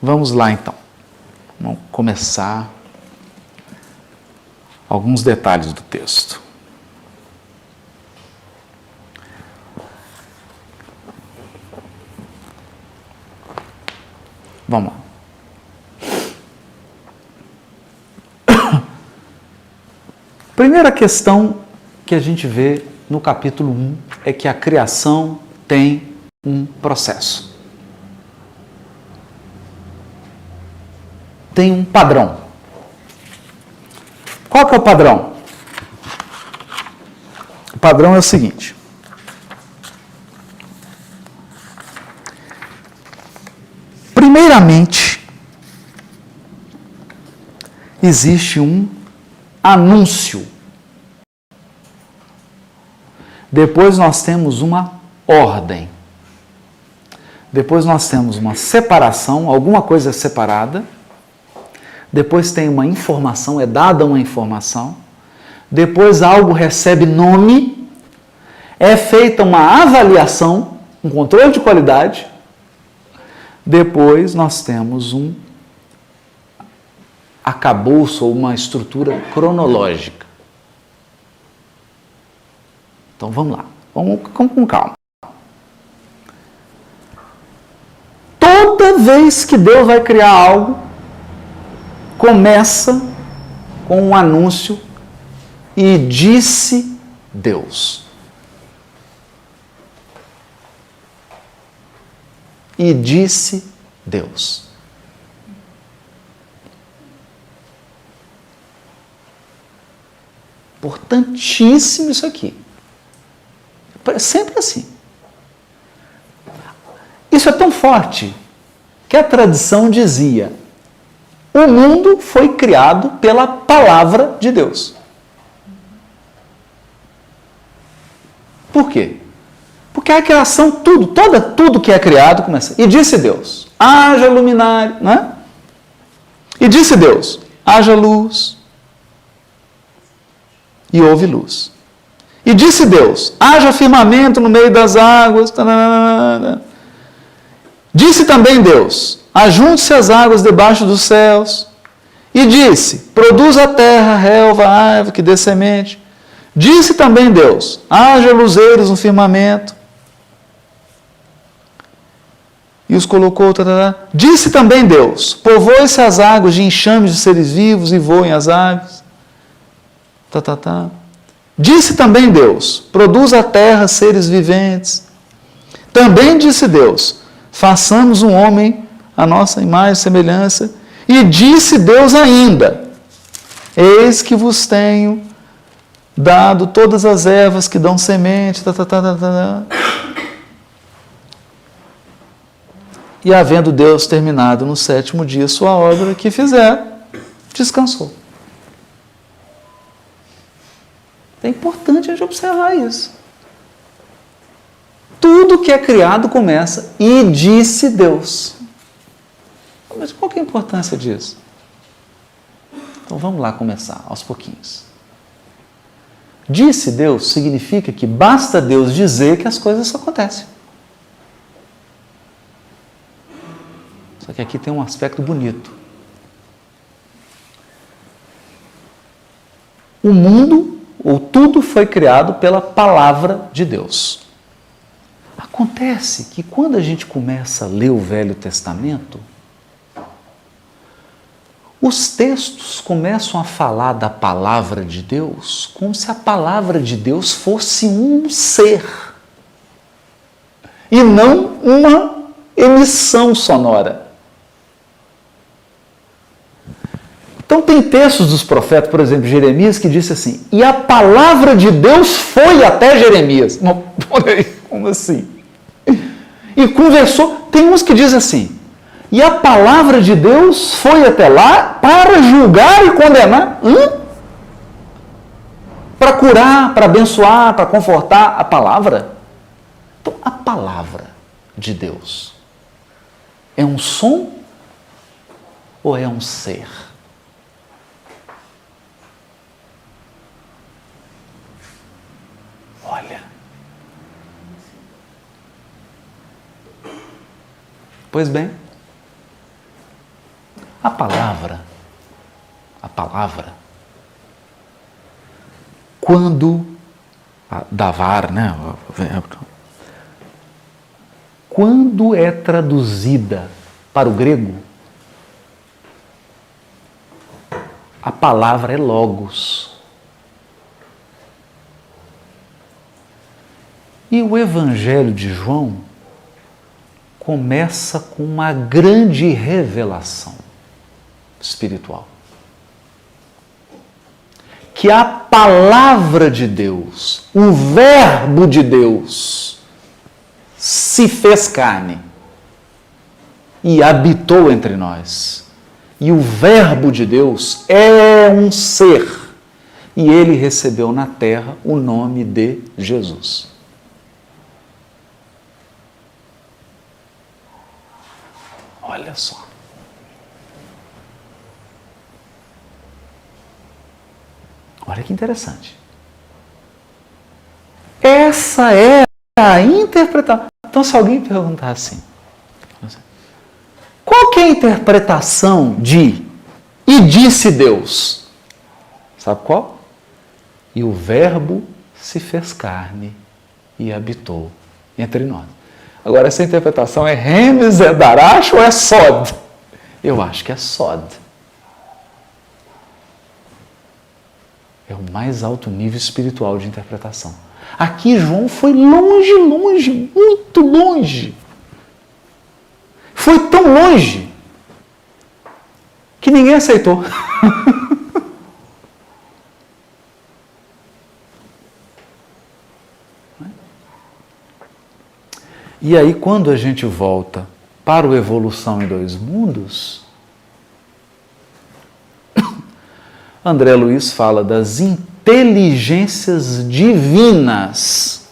Vamos lá então. Vamos começar alguns detalhes do texto. Vamos lá. Primeira questão que a gente vê no capítulo 1 é que a criação tem um processo. Tem um padrão. Qual que é o padrão? O padrão é o seguinte. Primeiramente, existe um anúncio. Depois nós temos uma ordem. Depois nós temos uma separação, alguma coisa é separada. Depois tem uma informação, é dada uma informação. Depois algo recebe nome. É feita uma avaliação, um controle de qualidade. Depois nós temos um arcabouço ou uma estrutura cronológica. Então vamos lá, vamos com calma. Toda vez que Deus vai criar algo, começa com um anúncio e disse Deus. E disse Deus. Importantíssimo isso aqui. É sempre assim. Isso é tão forte que a tradição dizia: o mundo foi criado pela palavra de Deus. Por quê? Porque a criação, tudo que é criado começa. E disse Deus: haja luminária, não é? E disse Deus: haja luz. E houve luz. E disse Deus: haja firmamento no meio das águas. Disse também Deus: ajunte-se as águas debaixo dos céus. E disse: produza a terra, relva, árvore, que dê semente. Disse também Deus: haja luzeiros no firmamento. E os colocou. Disse também Deus: povoe-se as águas de enxames de seres vivos e voem as aves. Disse também Deus: produza a terra seres viventes. Também disse Deus: façamos um homem à nossa imagem e semelhança. E disse Deus ainda: eis que vos tenho dado todas as ervas que dão semente. E havendo Deus terminado no sétimo dia sua obra que fizer, descansou. É importante a gente observar isso. Tudo que é criado começa e disse Deus. Mas qual que é a importância disso? Então vamos lá começar, aos pouquinhos. Disse Deus significa que basta Deus dizer que as coisas acontecem. Só que aqui tem um aspecto bonito. O mundo, ou tudo, foi criado pela palavra de Deus. Acontece que quando a gente começa a ler o Velho Testamento, os textos começam a falar da palavra de Deus como se a palavra de Deus fosse um ser e não uma emissão sonora. Então tem textos dos profetas, por exemplo, Jeremias, que disse assim: e a palavra de Deus foi até Jeremias. Não, como assim? E conversou. Tem uns que dizem assim: e a palavra de Deus foi até lá para julgar e condenar. Para curar, para abençoar, para confortar. A palavra. Então, a palavra de Deus é um som ou é um ser? Olha. Pois bem, palavra, quando, davar, né? Quando é traduzida para o grego, a palavra é logos. E o Evangelho de João começa com uma grande revelação espiritual. Que a palavra de Deus, o Verbo de Deus, se fez carne e habitou entre nós. E o Verbo de Deus é um ser. E ele recebeu na terra o nome de Jesus. Olha só. Olha que interessante. Essa é a interpretação. Então, se alguém perguntar assim, qual que é a interpretação de "e disse Deus"? Sabe qual? E o Verbo se fez carne e habitou entre nós. Agora, essa interpretação é Remes, é Darash ou é Sod? Eu acho que é Sod. É o mais alto nível espiritual de interpretação. Aqui João foi longe, longe, muito longe. Foi tão longe que ninguém aceitou. E aí, quando a gente volta para o Evolução em Dois Mundos, André Luiz fala das inteligências divinas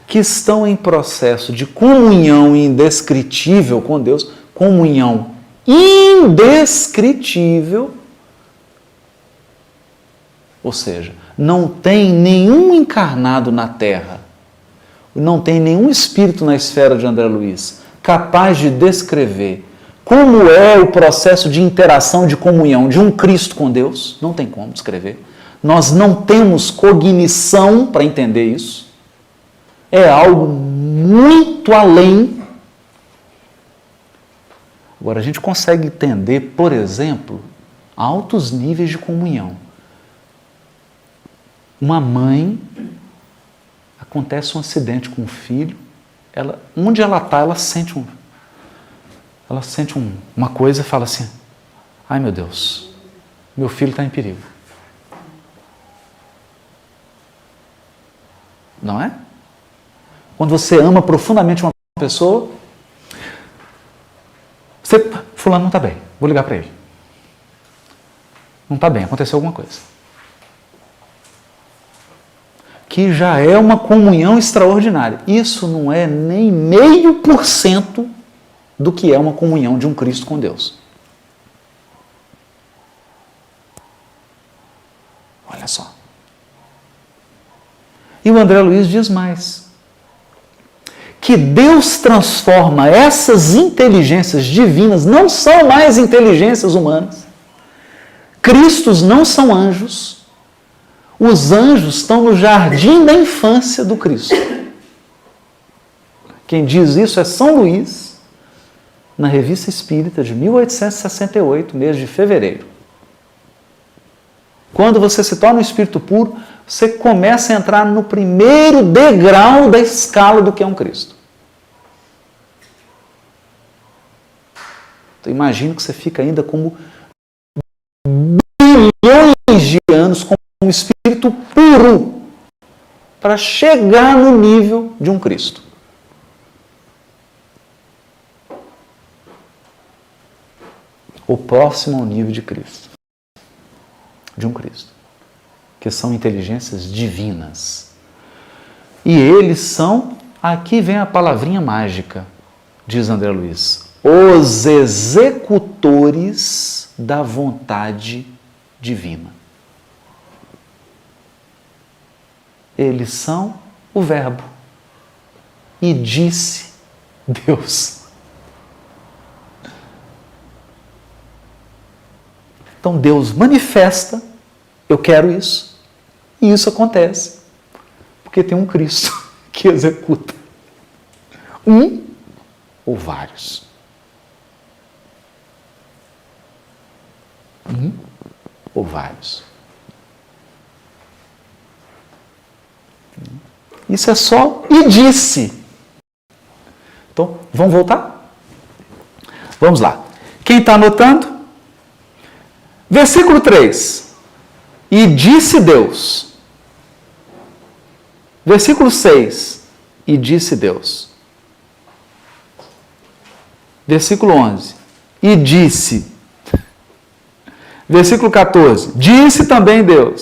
que estão em processo de comunhão indescritível com Deus, comunhão indescritível, ou seja, não tem nenhum encarnado na Terra, não tem nenhum espírito na esfera de André Luiz capaz de descrever como é o processo de interação, de comunhão de um Cristo com Deus. Não tem como descrever. Nós não temos cognição para entender isso. É algo muito além. Agora, a gente consegue entender, por exemplo, altos níveis de comunhão. Uma mãe, acontece um acidente com o filho, onde ela está, ela sente uma coisa e fala assim: ai meu Deus, meu filho está em perigo. Não é? Quando você ama profundamente uma pessoa, fulano não está bem, vou ligar para ele. Não está bem, aconteceu alguma coisa. Que já é uma comunhão extraordinária. Isso não é nem 0,5% do que é uma comunhão de um Cristo com Deus. Olha só. E o André Luiz diz mais. Que Deus transforma essas inteligências divinas, não são mais inteligências humanas. Cristos não são anjos. Os anjos estão no jardim da infância do Cristo. Quem diz isso é São Luís, na Revista Espírita de 1868, mês de fevereiro. Quando você se torna um espírito puro, você começa a entrar no primeiro degrau da escala do que é um Cristo. Então imagino que você fica ainda como bilhões de anos como um espírito puro para chegar no nível de um Cristo. O próximo ao nível de Cristo. De um Cristo. Que são inteligências divinas. E eles são, aqui vem a palavrinha mágica, diz André Luiz, os executores da vontade divina. Eles são o Verbo. E disse Deus. Então Deus manifesta, eu quero isso, e isso acontece, porque tem um Cristo que executa. Um ou vários. Um ou vários. Isso é só e disse. Então, vamos voltar? Vamos lá. Quem está anotando? Versículo 3. E disse Deus. Versículo 6. E disse Deus. Versículo 11. E disse. Versículo 14. Disse também Deus.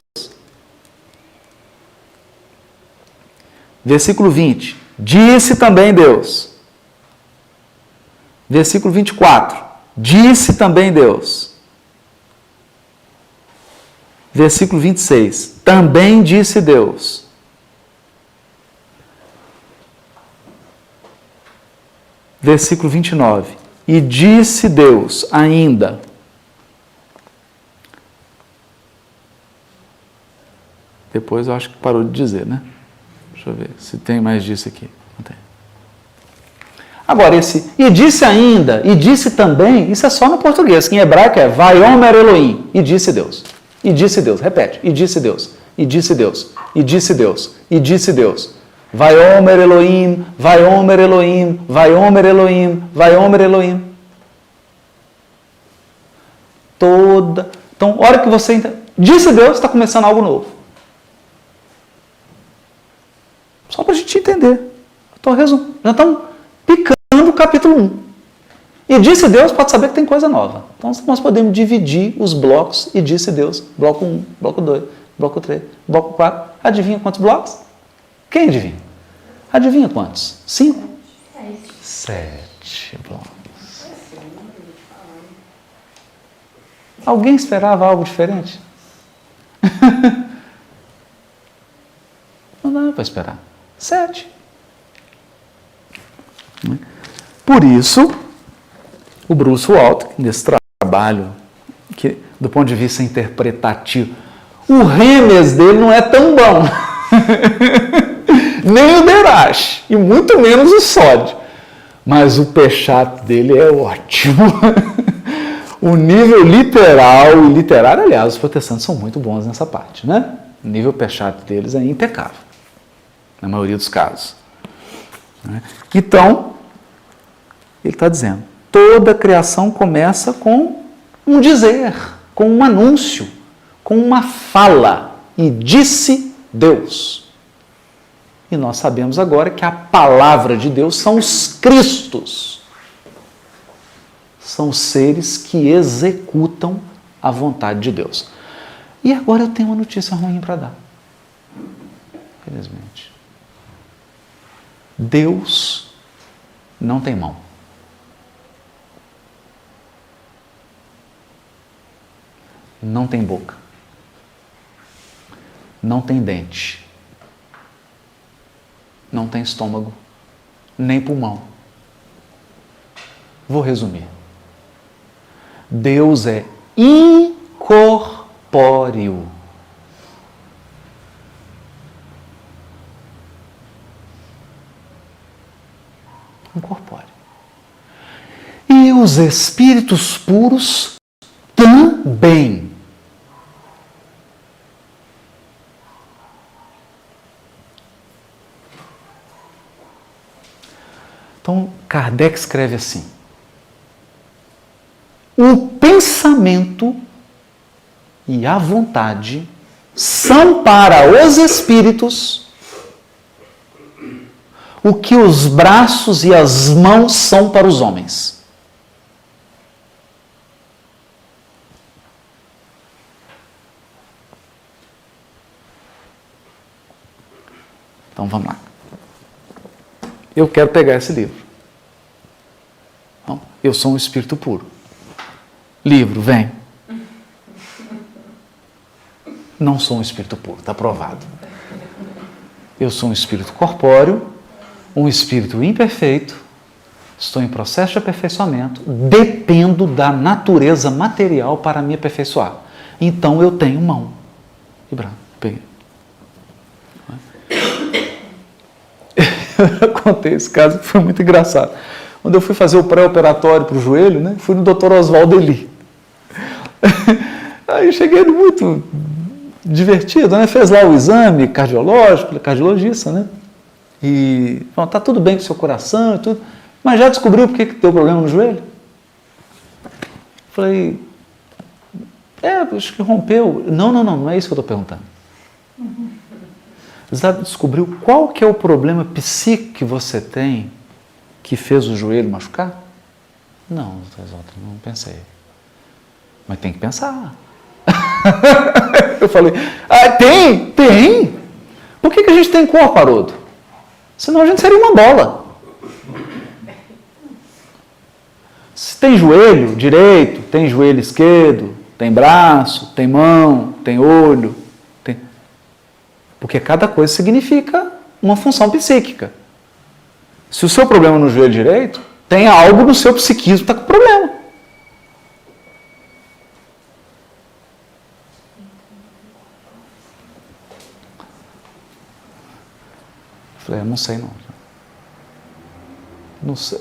Versículo 20. Disse também Deus. Versículo 24. Disse também Deus. Versículo 26. Também disse Deus. Versículo 29. E disse Deus ainda. Depois eu acho que parou de dizer, né? Deixa eu ver se tem mais disso aqui. Não tem. Agora, esse e disse ainda, e disse também, isso é só no português, que em hebraico é Vaiomer Elohim, e disse Deus. E disse Deus, repete, e disse Deus, e disse Deus, e disse Deus, e disse Deus. Vaiomer Elohim, Vaiomer Elohim, Vaiomer Elohim, Vaiomer Elohim. Então, a hora que você disse Deus, está começando algo novo. Só para a gente entender. Já estamos picando o capítulo 1. E disse Deus, pode saber que tem coisa nova. Então, nós podemos dividir os blocos e disse Deus. Bloco 1, bloco 2, bloco 3, bloco 4. Adivinha quantos blocos? Quem adivinha? Adivinha quantos? 5? 7 blocos. Alguém esperava algo diferente? Não dá para esperar. 7. Por isso, o Bruce Waltke, nesse trabalho, que do ponto de vista interpretativo, o Remes dele não é tão bom. Nem o Derash, e muito menos o Sódio. Mas o Pechat dele é ótimo. O nível literal e literário, aliás, os protestantes são muito bons nessa parte, né? O nível Pechat deles é impecável, na maioria dos casos. Então, ele está dizendo, toda a criação começa com um dizer, com um anúncio, com uma fala. E disse Deus. E nós sabemos agora que a palavra de Deus são os Cristos. São os seres que executam a vontade de Deus. E agora eu tenho uma notícia ruim para dar. Felizmente. Deus não tem mão. Não tem boca. Não tem dente. Não tem estômago. Nem pulmão. Vou resumir. Deus é incorpóreo. Incorpóreo. E os espíritos puros também. Então, Kardec escreve assim: o pensamento e a vontade são para os espíritos o que os braços e as mãos são para os homens. Então vamos lá. Eu quero pegar esse livro. Então, eu sou um espírito puro. Livro, vem. Não sou um espírito puro, está provado. Eu sou um espírito corpóreo, um espírito imperfeito, Estou em processo de aperfeiçoamento, dependo da natureza material para me aperfeiçoar. Então eu tenho mão e braço. Peguei. Eu contei esse caso que foi muito engraçado. Quando eu fui fazer o pré-operatório para o joelho, né, fui no Dr. Oswaldo Eli. Aí eu cheguei muito divertido, né? Fez lá o exame cardiológico, cardiologista, né? E falou, tá tudo bem com o seu coração e tudo, mas já descobriu por que deu problema no joelho? Falei, acho que rompeu. Não é isso que eu estou perguntando. Você descobriu qual que é o problema psíquico que você tem que fez o joelho machucar? Não, não pensei. Mas tem que pensar. Eu falei, tem. Por que a gente tem corpo, Haroldo? Senão a gente seria uma bola. Se tem joelho direito, tem joelho esquerdo, tem braço, tem mão, tem olho, porque cada coisa significa uma função psíquica. Se o seu problema no joelho direito, tem algo no seu psiquismo que está com problema. Eu falei, eu não sei não. Não sei.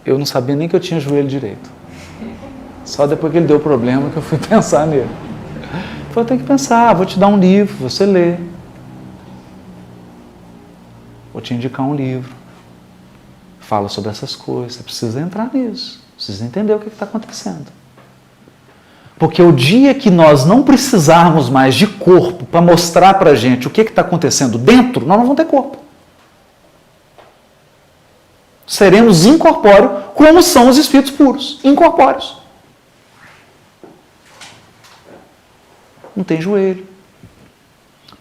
Eu não sabia nem que eu tinha joelho direito. Só depois que ele deu problema que eu fui pensar nele. Eu falei, tem que pensar, vou te dar um livro, você lê. Vou te indicar um livro. Fala sobre essas coisas. Você precisa entrar nisso. Precisa entender o que está acontecendo. Porque o dia que nós não precisarmos mais de corpo para mostrar para a gente o que está acontecendo dentro, nós não vamos ter corpo. Seremos incorpóreos, como são os espíritos puros, incorpóreos. Não tem joelho.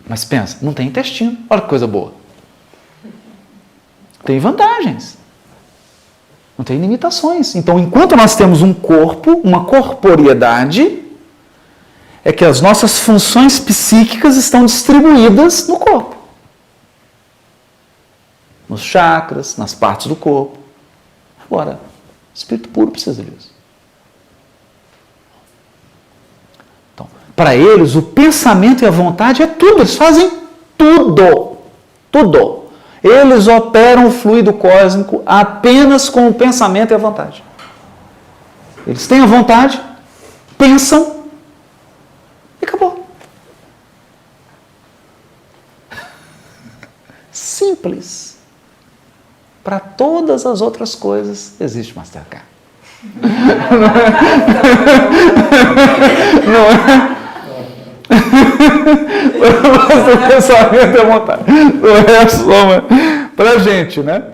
Mas pensa, não tem intestino. Olha que coisa boa. Tem vantagens. Não tem limitações. Então, enquanto nós temos um corpo, uma corporeidade, é que as nossas funções psíquicas estão distribuídas no corpo. Nos chakras, nas partes do corpo. Agora, o espírito puro precisa disso. Então, para eles, o pensamento e a vontade é tudo. Eles fazem tudo. Tudo. Eles operam o fluido cósmico apenas com o pensamento e a vontade. Eles têm a vontade, pensam e acabou. Simples. Para todas as outras coisas, existe Mastercard. Não é? Mas o pensamento é vontade. Não é só para a gente, né?